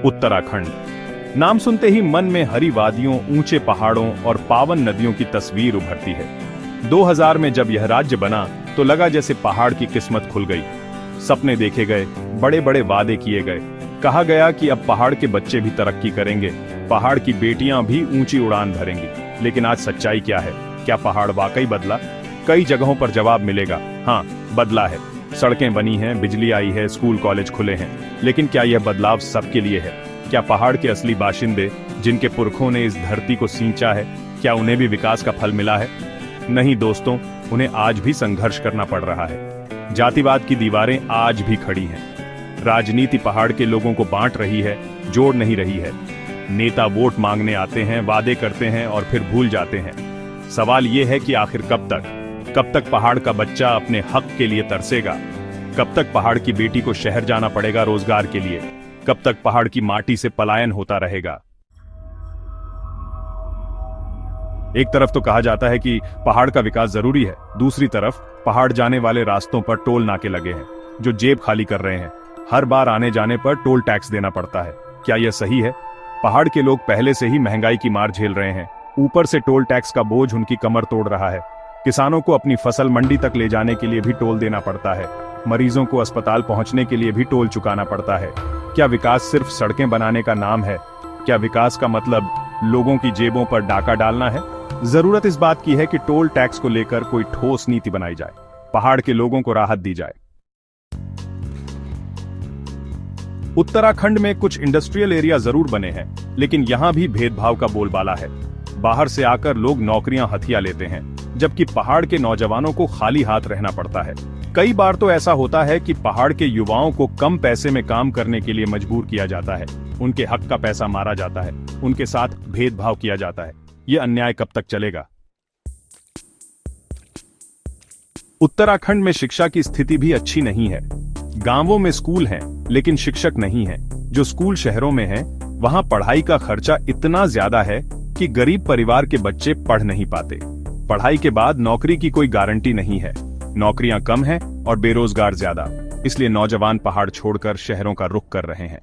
उत्तराखंड। नाम सुनते ही मन में हरी वादियों, ऊंचे पहाड़ों और पावन नदियों की तस्वीर उभरती है। 2000 में जब यह राज्य बना तो लगा जैसे पहाड़ की किस्मत खुल गई। सपने देखे गए, बड़े बड़े वादे किए गए। कहा गया कि अब पहाड़ के बच्चे भी तरक्की करेंगे, पहाड़ की बेटियां भी ऊंची उड़ान भरेंगी। लेकिन आज सच्चाई क्या है? क्या पहाड़ वाकई बदला? कई जगहों पर जवाब मिलेगा, हाँ बदला है। सड़कें बनी हैं, बिजली आई है, स्कूल कॉलेज खुले हैं। लेकिन क्या यह बदलाव सबके लिए है? क्या पहाड़ के असली बाशिंदे, जिनके पुरखों ने इस धरती को सींचा है, क्या उन्हें भी विकास का फल मिला है? नहीं दोस्तों, उन्हें आज भी संघर्ष करना पड़ रहा है। जातिवाद की दीवारें आज भी खड़ी हैं। राजनीति पहाड़ के लोगों को बांट रही है, जोड़ नहीं रही है। नेता वोट मांगने आते हैं, वादे करते हैं और फिर भूल जाते हैं। सवाल यह है कि आखिर कब तक पहाड़ का बच्चा अपने हक के लिए तरसेगा? कब तक पहाड़ की बेटी को शहर जाना पड़ेगा रोजगार के लिए? कब तक पहाड़ की माटी से पलायन होता रहेगा? एक तरफ तो कहा जाता है कि पहाड़ का विकास जरूरी है, दूसरी तरफ पहाड़ जाने वाले रास्तों पर टोल नाके लगे हैं जो जेब खाली कर रहे हैं। हर बार आने जाने पर टोल टैक्स देना पड़ता है। क्या यह सही है? पहाड़ के लोग पहले से ही महंगाई की मार झेल रहे हैं, ऊपर से टोल टैक्स का बोझ उनकी कमर तोड़ रहा है। किसानों को अपनी फसल मंडी तक ले जाने के लिए भी टोल देना पड़ता है। मरीजों को अस्पताल पहुंचने के लिए भी टोल चुकाना पड़ता है। क्या विकास सिर्फ सड़कें बनाने का नाम है? क्या विकास का मतलब लोगों की जेबों पर डाका डालना है? जरूरत इस बात की है कि टोल टैक्स को लेकर कोई ठोस नीति बनाई जाए, पहाड़ के लोगों को राहत दी जाए। उत्तराखंड में कुछ इंडस्ट्रियल एरिया जरूर बने हैं, लेकिन यहां भी भेदभाव का बोलबाला है। बाहर से आकर लोग नौकरियां हथिया लेते हैं, जबकि पहाड़ के नौजवानों को खाली हाथ रहना पड़ता है। कई बार तो ऐसा होता है कि पहाड़ के युवाओं को कम पैसे में काम करने के लिए मजबूर किया जाता है, उनके हक का पैसा मारा जाता है, उनके साथ भेदभाव किया जाता है। यह अन्याय कब तक चलेगा? उत्तराखंड में शिक्षा की स्थिति भी अच्छी नहीं है। गांवों में स्कूल हैं, लेकिन शिक्षक नहीं हैं। जो स्कूल शहरों में हैं, वहां पढ़ाई का खर्चा इतना ज्यादा है कि गरीब परिवार के बच्चे पढ़ नहीं पाते। पढ़ाई के बाद नौकरी की कोई गारंटी नहीं है। नौकरियां कम हैं और बेरोजगार ज्यादा, इसलिए नौजवान पहाड़ छोड़कर शहरों का रुख कर रहे हैं।